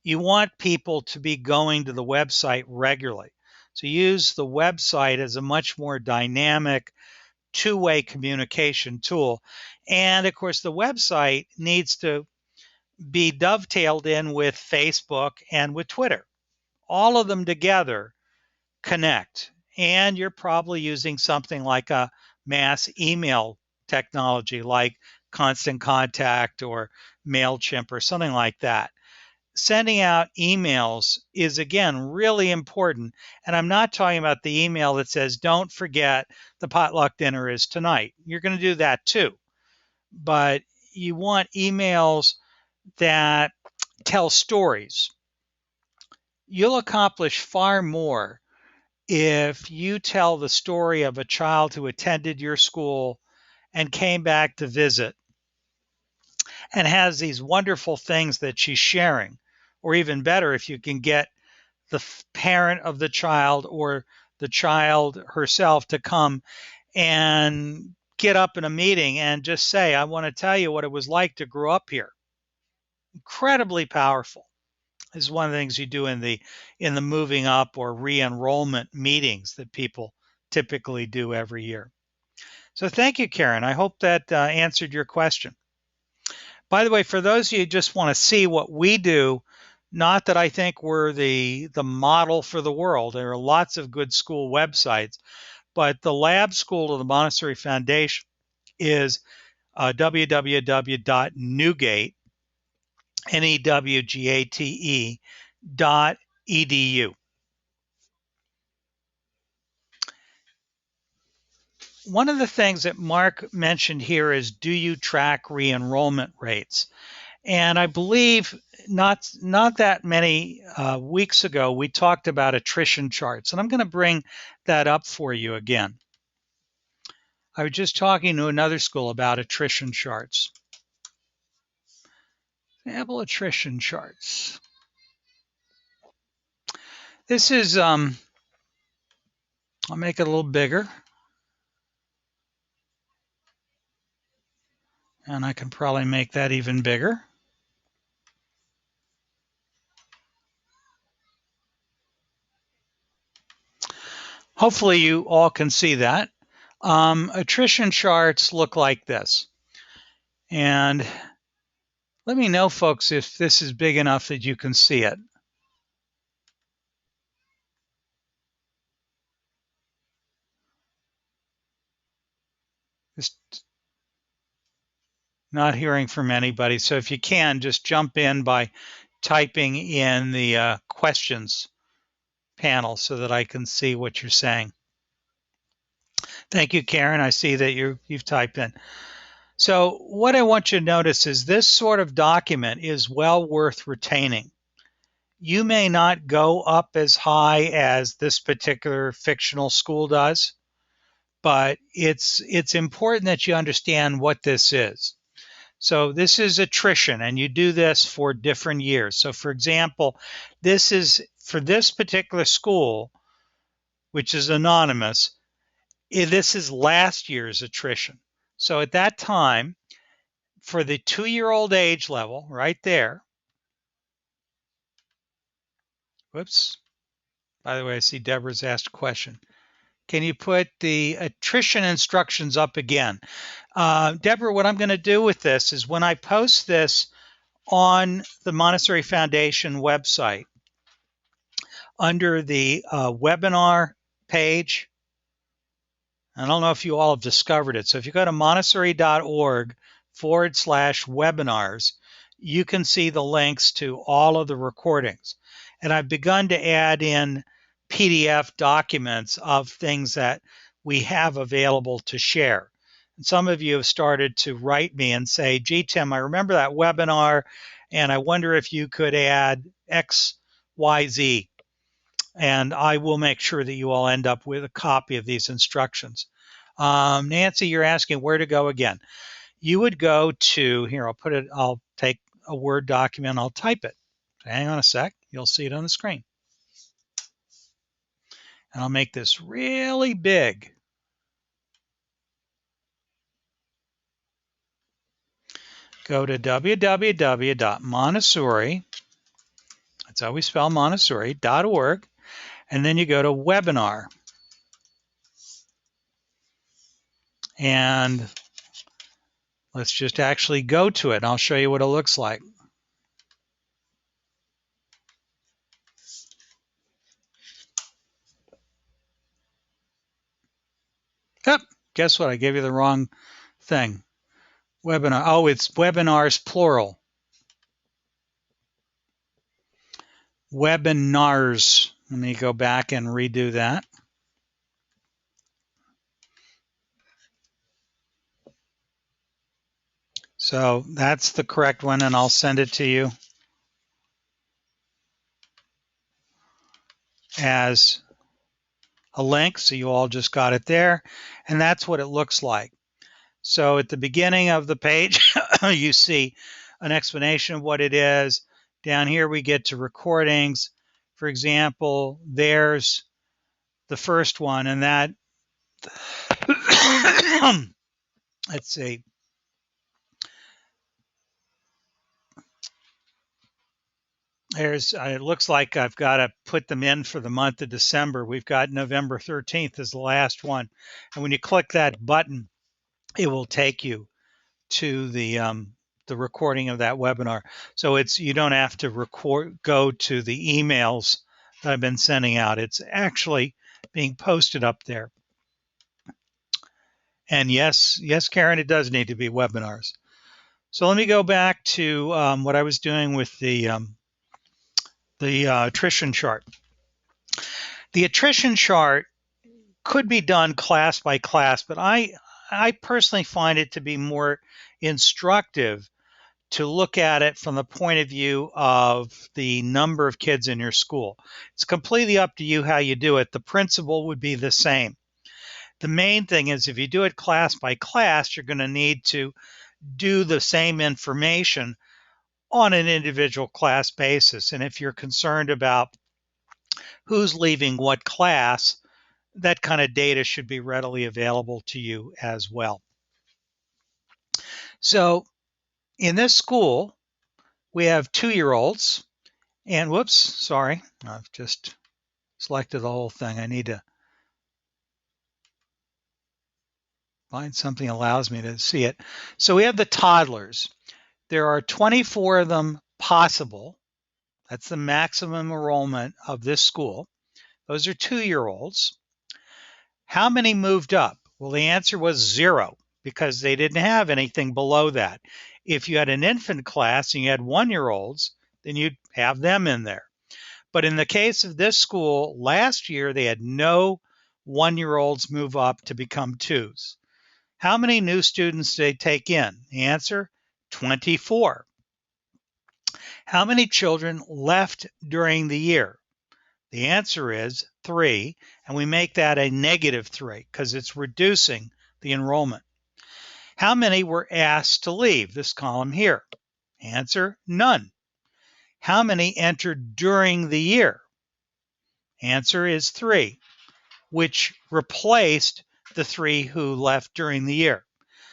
You want people to be going to the website regularly. So use the website as a much more dynamic, two-way communication tool. And of course, the website needs to be dovetailed in with Facebook and with Twitter. All of them together connect. And you're probably using something like a mass email technology like Constant Contact or MailChimp or something like that. Sending out emails is, again, really important. And I'm not talking about the email that says, don't forget the potluck dinner is tonight. You're going to do that too. But you want emails that tell stories. You'll accomplish far more if you tell the story of a child who attended your school and came back to visit and has these wonderful things that she's sharing. Or even better, if you can get the parent of the child or the child herself to come and get up in a meeting and just say, I want to tell you what it was like to grow up here. Incredibly powerful. This is one of the things you do in the moving up or re-enrollment meetings that people typically do every year. So thank you, Karen. I hope that answered your question. By the way, for those of you who just want to see what we do, not that I think we're the model for the world. There are lots of good school websites, but the lab school of the Montessori Foundation is www.newgate, NEWGATE.edu. One of the things that Mark mentioned here is, do you track re-enrollment rates? And I believe not that many weeks ago, we talked about attrition charts. And I'm going to bring that up for you again. I was just talking to another school about attrition charts. Sample attrition charts. This is, I'll make it a little bigger. And I can probably make that even bigger. Hopefully you all can see that. Attrition charts look like this. And let me know, folks, if this is big enough that you can see it. Just not hearing from anybody. So if you can, just jump in by typing in the questions panel so that I can see what you're saying. Thank you, Karen. I see that you've typed in. So what I want you to notice is this sort of document is well worth retaining. You may not go up as high as this particular fictional school does, but it's important that you understand what this is. So this is attrition, and you do this for different years. So for example, this is for this particular school, which is anonymous, this is last year's attrition. So at that time, for the 2-year-old age level, right there, whoops, by the way, I see Deborah's asked a question. Can you put the attrition instructions up again? Deborah, what I'm going to do with this is when I post this on the Montessori Foundation website, under the webinar page, I don't know if you all have discovered it. So if you go to montessori.org/webinars, you can see the links to all of the recordings. And I've begun to add in PDF documents of things that we have available to share. And some of you have started to write me and say, gee, Tim, I remember that webinar, and I wonder if you could add X, Y, Z. And I will make sure that you all end up with a copy of these instructions. Nancy, you're asking where to go again. You would go to, here, I'll take a Word document, I'll type it. Hang on a sec, you'll see it on the screen. And I'll make this really big. Go to www.montessori, that's how we spell Montessori.org, and then you go to webinar. And let's just actually go to it, and I'll show you what it looks like. Oh, guess what? I gave you the wrong thing. Webinar. Oh, it's webinars plural. Webinars. Let me go back and redo that. So that's the correct one, and I'll send it to you as a link. So you all just got it there. And that's what it looks like. So at the beginning of the page, you see an explanation of what it is. Down here, we get to recordings. For example, there's the first one, and that, let's see. It looks like I've got to put them in for the month of December. We've got November 13th as the last one. And when you click that button, it will take you to the recording of that webinar. So you don't have to go to the emails that I've been sending out. It's actually being posted up there. And yes, Karen, it does need to be webinars. So let me go back to what I was doing with the attrition chart. The attrition chart could be done class by class, but I personally find it to be more instructive to look at it from the point of view of the number of kids in your school. It's completely up to you how you do it. The principle would be the same. The main thing is if you do it class by class, you're going to need to do the same information on an individual class basis. And if you're concerned about who's leaving what class, that kind of data should be readily available to you as well. So in this school, we have 2-year-olds, and whoops, sorry, I've just selected the whole thing. I need to find something that allows me to see it. So we have the toddlers. There are 24 of them possible. That's the maximum enrollment of this school. Those are 2-year-olds. How many moved up? Well, the answer was 0 because they didn't have anything below that. If you had an infant class and you had 1-year-olds, then you'd have them in there. But in the case of this school, last year they had no 1-year-olds move up to become 2s. How many new students did they take in? The answer, 24. How many children left during the year? The answer is 3, and we make that a -3 because it's reducing the enrollment. How many were asked to leave? This column here. Answer, none. How many entered during the year? Answer is 3, which replaced the 3 who left during the year.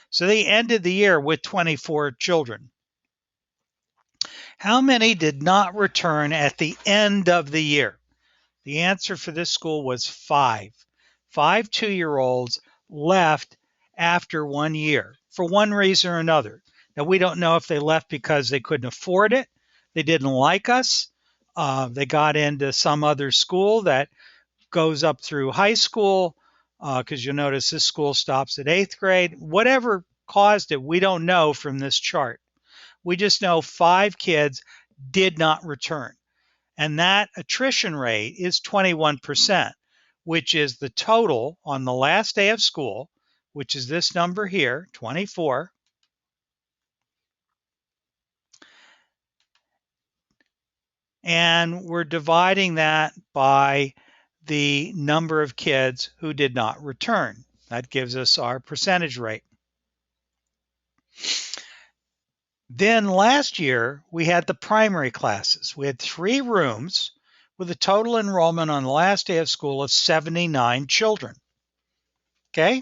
So they ended the year with 24 children. How many did not return at the end of the year? The answer for this school was 5. 5 2-year-olds left after 1 year for one reason or another. Now, we don't know if they left because they couldn't afford it, they didn't like us, they got into some other school that goes up through high school, because you'll notice this school stops at 8th grade. Whatever caused it, we don't know from this chart. We just know 5 kids did not return. And that attrition rate is 21%, which is the total on the last day of school, which is this number here, 24. And we're dividing that by the number of kids who did not return. That gives us our percentage rate. Then last year, we had the primary classes. We had 3 rooms with a total enrollment on the last day of school of 79 children. Okay?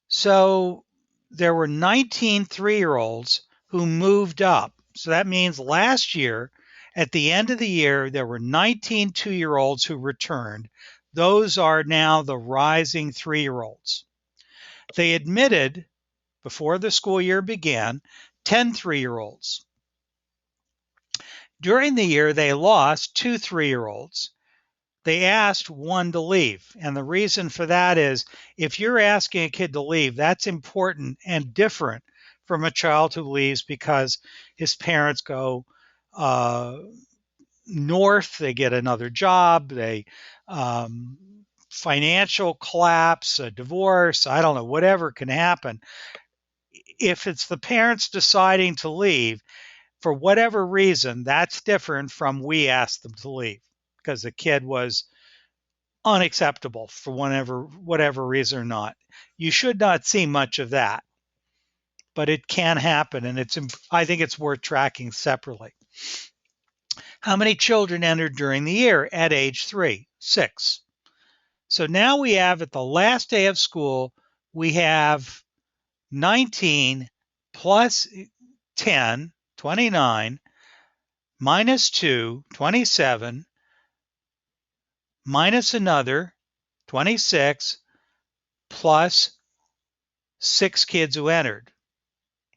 So there were 19 3-year-olds who moved up. So that means last year, at the end of the year, there were 19 2-year-olds who returned. Those are now the rising 3-year-olds. They admitted, before the school year began, 10 3-year-olds. During the year, they lost 2 3-year-olds. They asked 1 to leave. And the reason for that is if you're asking a kid to leave, that's important and different from a child who leaves because his parents go north, they get another job, they financial collapse, a divorce, I don't know, whatever can happen. If it's the parents deciding to leave, for whatever reason, that's different from we asked them to leave because the kid was unacceptable for whatever reason or not. You should not see much of that, but it can happen, and I think it's worth tracking separately. How many children entered during the year at age 3? 6. So now we have at the last day of school, we have 19 plus 10, 29, minus 2, 27, minus another 26, plus 6 kids who entered.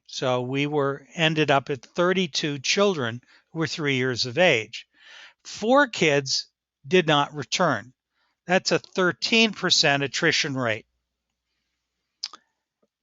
So we ended up at 32 children who were 3 years of age. 4 kids did not return. That's a 13% attrition rate.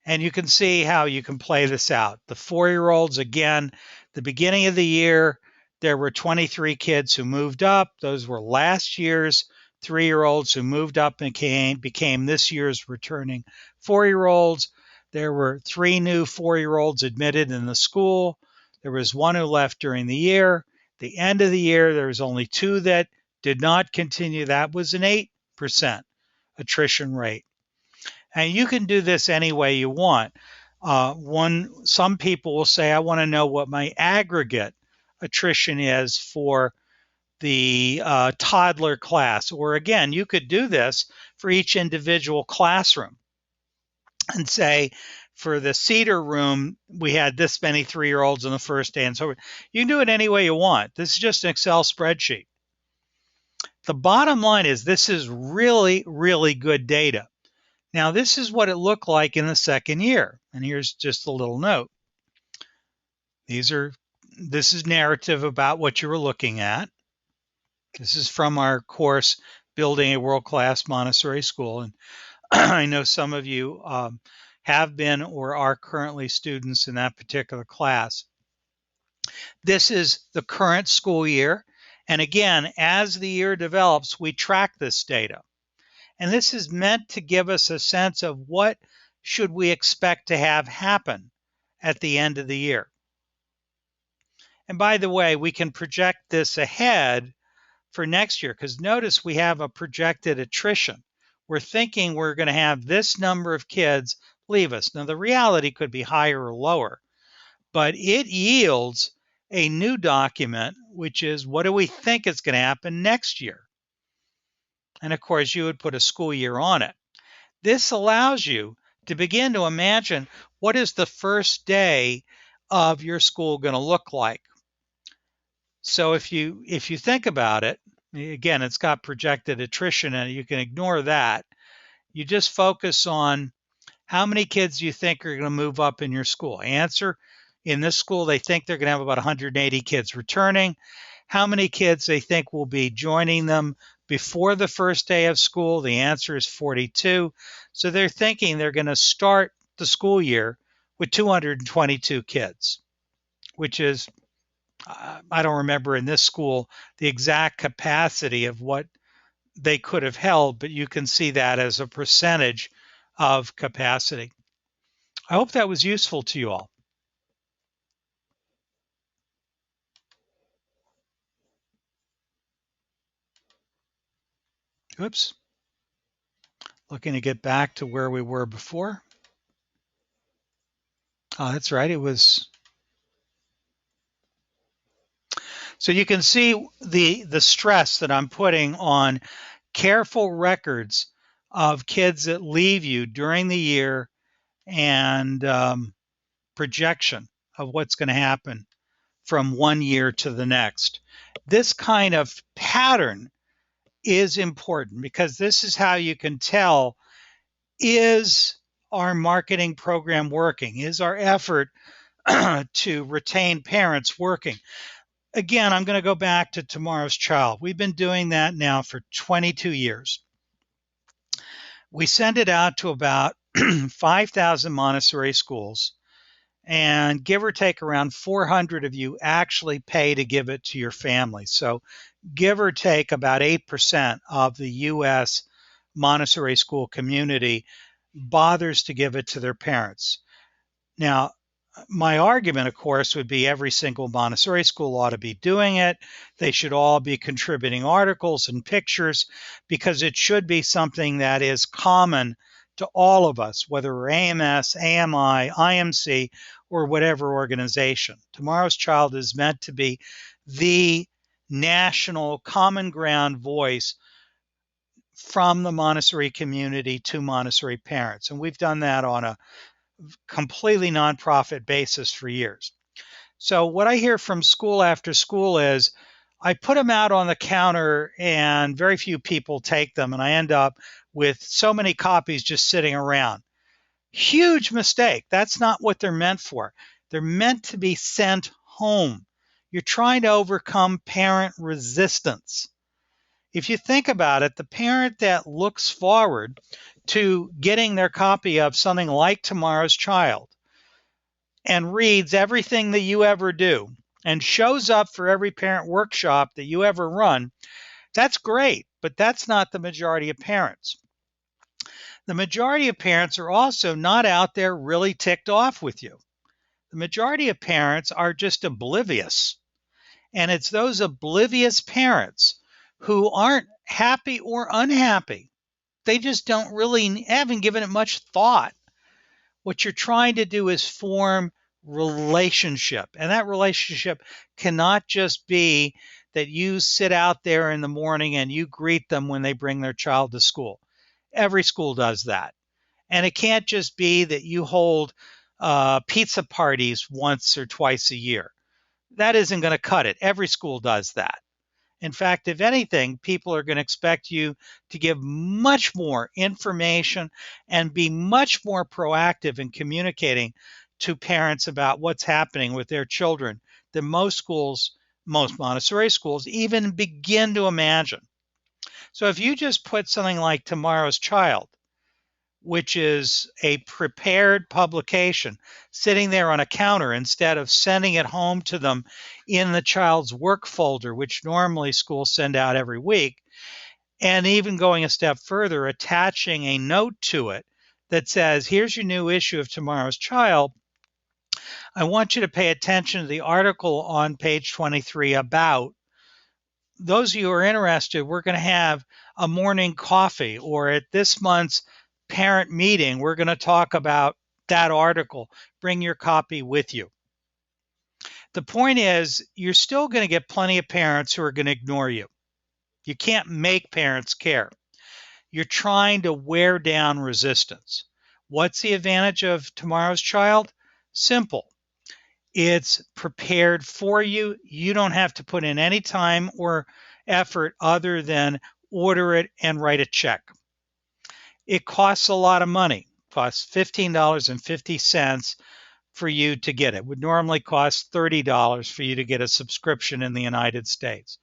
And you can see how you can play this out. The 4-year-olds, again, the beginning of the year, there were 23 kids who moved up. Those were last year's 3-year-olds who moved up and became this year's returning 4-year-olds. There were 3 new 4-year-olds admitted in the school. There was 1 who left during the year. The end of the year, there was only 2 that did not continue. That was an 8% attrition rate. And you can do this any way you want. Some people will say, I want to know what my aggregate attrition is for the toddler class. Or again, you could do this for each individual classroom and say, for the Cedar room, we had this many 3-year-olds on the first day. And so you can do it any way you want. This is just an Excel spreadsheet. The bottom line is this is really, really good data. Now, this is what it looked like in the second year. And here's just a little note. This is narrative about what you were looking at. This is from our course, Building a World-Class Montessori School. And I know some of you have been or are currently students in that particular class. This is the current school year. And again, as the year develops, we track this data. And this is meant to give us a sense of what should we expect to have happen at the end of the year. And by the way, we can project this ahead for next year, because notice we have a projected attrition. We're thinking we're going to have this number of kids leave us. Now, the reality could be higher or lower, but it yields a new document, which is what do we think is going to happen next year? And of course, you would put a school year on it. This allows you to begin to imagine what is the first day of your school going to look like. So if you think about it, again, it's got projected attrition and you can ignore that. You just focus on how many kids you think are going to move up in your school. Answer, in this school, they think they're going to have about 180 kids returning. How many kids they think will be joining them before the first day of school? The answer is 42. So they're thinking they're going to start the school year with 222 kids, which is, I don't remember in this school the exact capacity of what they could have held, but you can see that as a percentage of capacity. I hope that was useful to you all. Oops. Looking to get back to where we were before. Oh, that's right. It was. So you can see the stress that I'm putting on careful records of kids that leave you during the year and projection of what's going to happen from one year to the next. This kind of pattern is important because this is how you can tell, is our marketing program working? Is our effort to retain parents working? Again, I'm going to go back to Tomorrow's Child. We've been doing that now for 22 years. We send it out to about 5,000 Montessori schools, and give or take around 400 of you actually pay to give it to your family. So give or take about 8% of the US Montessori school community bothers to give it to their parents. Now, my argument, of course, would be every single Montessori school ought to be doing it. They should all be contributing articles and pictures because it should be something that is common to all of us, whether we're AMS, AMI, IMC, or whatever organization. Tomorrow's Child is meant to be the national common ground voice from the Montessori community to Montessori parents. And we've done that on a completely nonprofit basis for years. So what I hear from school after school is, I put them out on the counter and very few people take them, and I end up with so many copies just sitting around. Huge mistake. That's not what they're meant for. They're meant to be sent home. You're trying to overcome parent resistance. If you think about it, the parent that looks forward to getting their copy of something like Tomorrow's Child and reads everything that you ever do and shows up for every parent workshop that you ever run, that's great, but that's not the majority of parents. The majority of parents are also not out there really ticked off with you. The majority of parents are just oblivious. And it's those oblivious parents who aren't happy or unhappy. They just don't really haven't given it much thought. What you're trying to do is form relationship. And that relationship cannot just be that you sit out there in the morning and you greet them when they bring their child to school. Every school does that. And it can't just be that you hold pizza parties once or twice a year. That isn't going to cut it. Every school does that. In fact, if anything, people are going to expect you to give much more information and be much more proactive in communicating to parents about what's happening with their children than most schools, most Montessori schools, even begin to imagine. So if you just put something like Tomorrow's Child, which is a prepared publication sitting there on a counter instead of sending it home to them in the child's work folder, which normally schools send out every week, and even going a step further, attaching a note to it that says, here's your new issue of Tomorrow's Child. I want you to pay attention to the article on page 23 about. Those of you who are interested, we're going to have a morning coffee, or at this month's parent meeting, we're going to talk about that article. Bring your copy with you. The point is, you're still going to get plenty of parents who are going to ignore you. You can't make parents care. You're trying to wear down resistance. What's the advantage of Tomorrow's Child? Simple. It's prepared for you. You don't have to put in any time or effort other than order it and write a check. It costs a lot of money. It costs $15.50 for you to get it. It would normally cost $30 for you to get a subscription in the United States.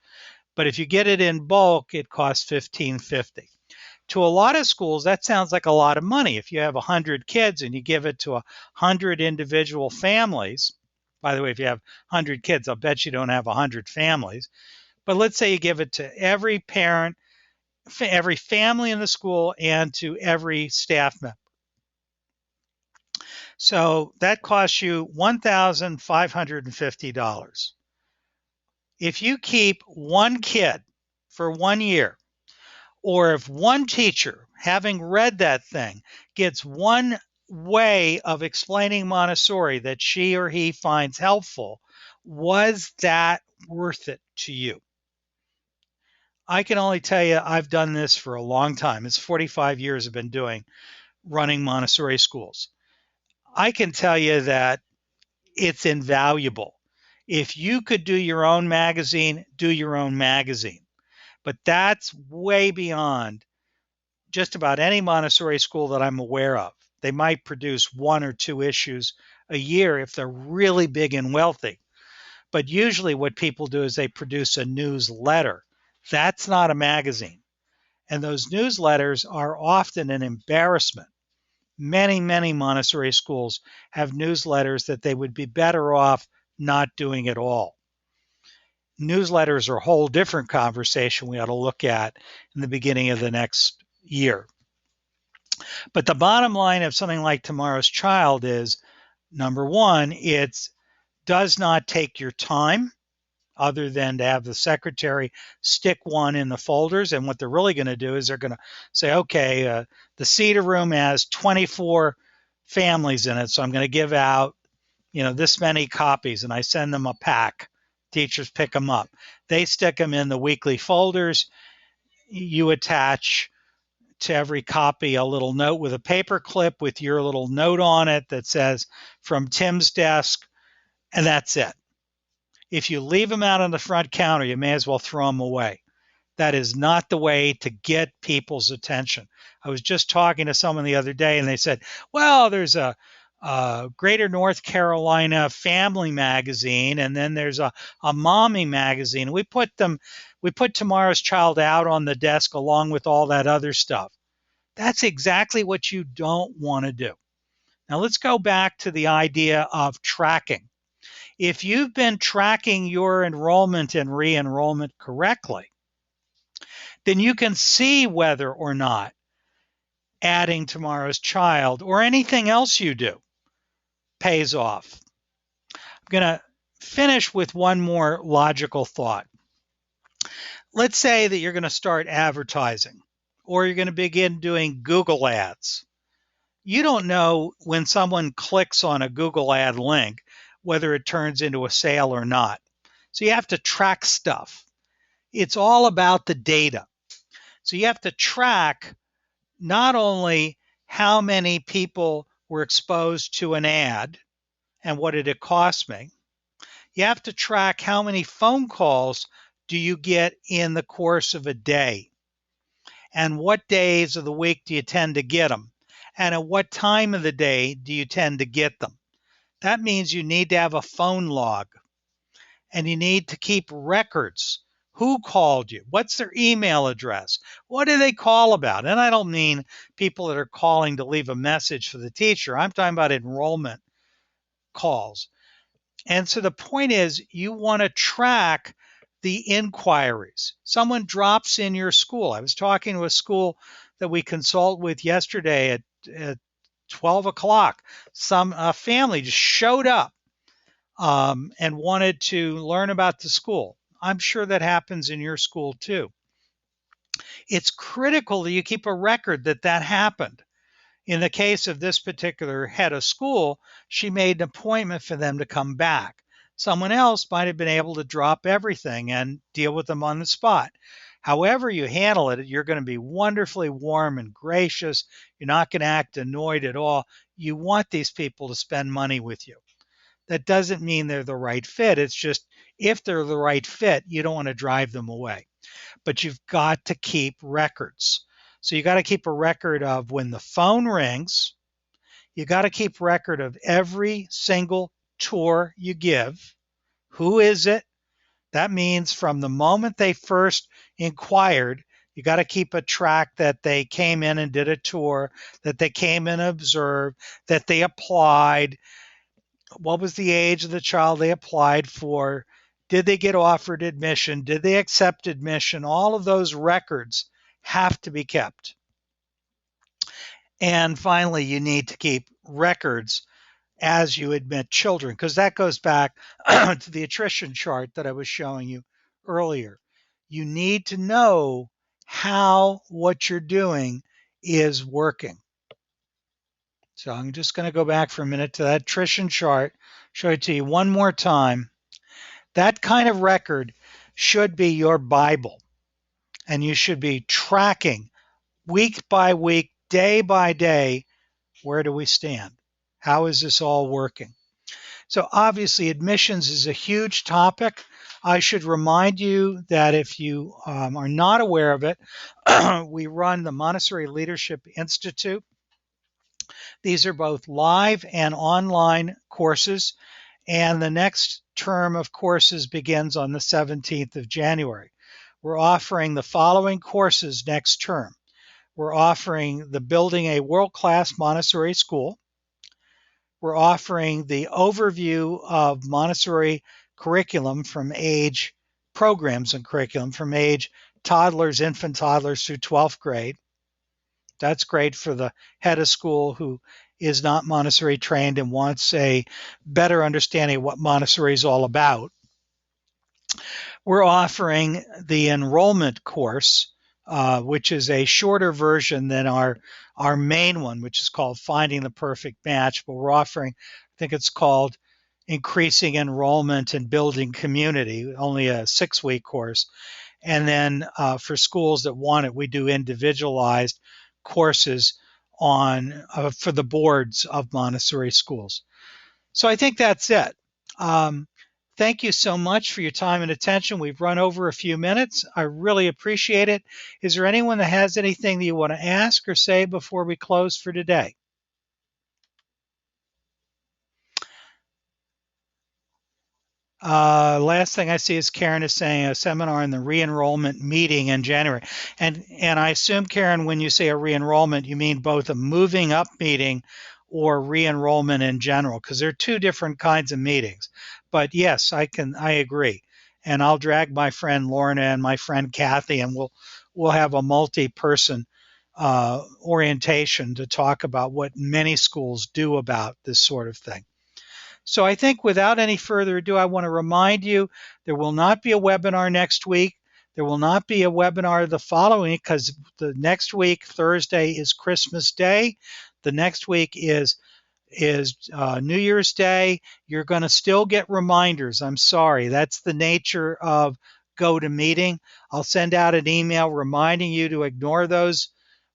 But if you get it in bulk, it costs $15.50. To a lot of schools, that sounds like a lot of money. If you have 100 kids and you give it to 100 individual families, by the way, if you have 100 kids, I'll bet you don't have 100 families. But let's say you give it to every parent, every family in the school, and to every staff member. So that costs you $1,550. If you keep one kid for 1 year, or if one teacher, having read that thing, gets one way of explaining Montessori that she or he finds helpful, was that worth it to you? I can only tell you I've done this for a long time. It's 45 years I've been running Montessori schools. I can tell you that it's invaluable. If you could do your own magazine, do your own magazine. But that's way beyond just about any Montessori school that I'm aware of. They might produce 1 or 2 issues a year if they're really big and wealthy. But usually what people do is they produce a newsletter. That's not a magazine. And those newsletters are often an embarrassment. Many, many Montessori schools have newsletters that they would be better off not doing at all. Newsletters are a whole different conversation we ought to look at in the beginning of the next year. But the bottom line of something like Tomorrow's Child is, number one, it does not take your time other than to have the secretary stick one in the folders. And what they're really going to do is they're going to say, okay, the Cedar Room has 24 families in it, so I'm going to give out, this many copies, and I send them a pack. Teachers pick them up. They stick them in the weekly folders. You attach to every copy a little note with a paper clip with your little note on it that says, from Tim's desk, and that's it. If you leave them out on the front counter, you may as well throw them away. That is not the way to get people's attention. I was just talking to someone the other day, and they said, well, there's a Greater North Carolina family magazine, and then there's a mommy magazine. We put Tomorrow's Child out on the desk along with all that other stuff. That's exactly what you don't want to do. Now let's go back to the idea of tracking. If you've been tracking your enrollment and re-enrollment correctly, then you can see whether or not adding Tomorrow's Child or anything else you do pays off. I'm going to finish with one more logical thought. Let's say that you're going to start advertising, or you're going to begin doing Google ads. You don't know when someone clicks on a Google ad link whether it turns into a sale or not. So you have to track stuff. It's all about the data. So you have to track not only how many people were exposed to an ad and what did it cost me. You have to track how many phone calls do you get in the course of a day, and what days of the week do you tend to get them, and at what time of the day do you tend to get them. That means you need to have a phone log, and you need to keep records. Who called you? What's their email address? What do they call about? And I don't mean people that are calling to leave a message for the teacher. I'm talking about enrollment calls. And so the point is, you want to track the inquiries. Someone drops in your school. I was talking to a school that we consult with yesterday at 12 o'clock. A family just showed up and wanted to learn about the school. I'm sure that happens in your school too. It's critical that you keep a record that that happened. In the case of this particular head of school, she made an appointment for them to come back. Someone else might have been able to drop everything and deal with them on the spot. However you handle it, you're going to be wonderfully warm and gracious. You're not going to act annoyed at all. You want these people to spend money with you. That doesn't mean they're the right fit. It's just if they're the right fit, you don't want to drive them away. But you've got to keep records. So you got to keep a record of when the phone rings. You got to keep record of every single tour you give. Who is it? That means from the moment they first inquired, you got to keep a track that they came in and did a tour, that they came in and observed, that they applied. What was the age of the child they applied for? Did they get offered admission? Did they accept admission? All of those records have to be kept. And finally, you need to keep records as you admit children, because that goes back to the attrition chart that I was showing you earlier. You need to know how what you're doing is working. So I'm just going to go back for a minute to that attrition chart, show it to you one more time. That kind of record should be your Bible, and you should be tracking week by week, day by day, where do we stand? How is this all working? So obviously admissions is a huge topic. I should remind you that if you are not aware of it, we run the Montessori Leadership Institute. These are both live and online courses, and the next term of courses begins on the 17th of January. We're offering the following courses next term. We're offering the Building a World-Class Montessori School. We're offering the overview of Montessori curriculum from age programs and curriculum from age toddlers, infant toddlers through 12th grade. That's great for the head of school who is not Montessori trained and wants a better understanding of what Montessori is all about. We're offering the enrollment course, which is a shorter version than our main one, which is called Finding the Perfect Match. But we're offering, I think it's called Increasing Enrollment and Building Community, only a 6-week course. And then for schools that want it, we do individualized courses on for the boards of Montessori schools. So I think that's it. Thank you so much for your time and attention. We've run over a few minutes. I really appreciate it. Is there anyone that has anything that you want to ask or say before we close for today? Last thing I see is Karen is saying a seminar in the re-enrollment meeting in January. And I assume, Karen, when you say a re-enrollment, you mean both a moving up meeting or re-enrollment in general, because they're two different kinds of meetings. But yes, I agree. And I'll drag my friend Lorna and my friend Kathy, and we'll have a multi-person orientation to talk about what many schools do about this sort of thing. So I think without any further ado, I want to remind you there will not be a webinar next week. There will not be a webinar the following because the next week, Thursday, is Christmas Day. The next week is New Year's Day. You're going to still get reminders. I'm sorry. That's the nature of GoToMeeting. I'll send out an email reminding you to ignore those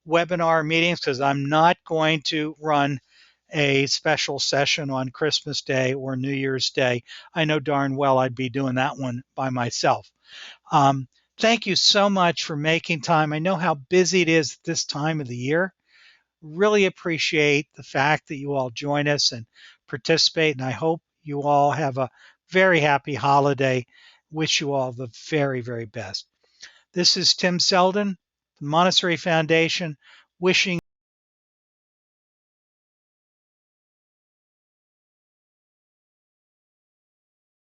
webinar meetings because I'm not going to run a special session on Christmas Day or New Year's Day. I know darn well I'd be doing that one by myself. Thank you so much for making time. I know how busy it is at this time of the year. Really appreciate the fact that you all join us and participate, and I hope you all have a very happy holiday. Wish you all the very, very best. This is Tim Selden, the Montessori Foundation, wishing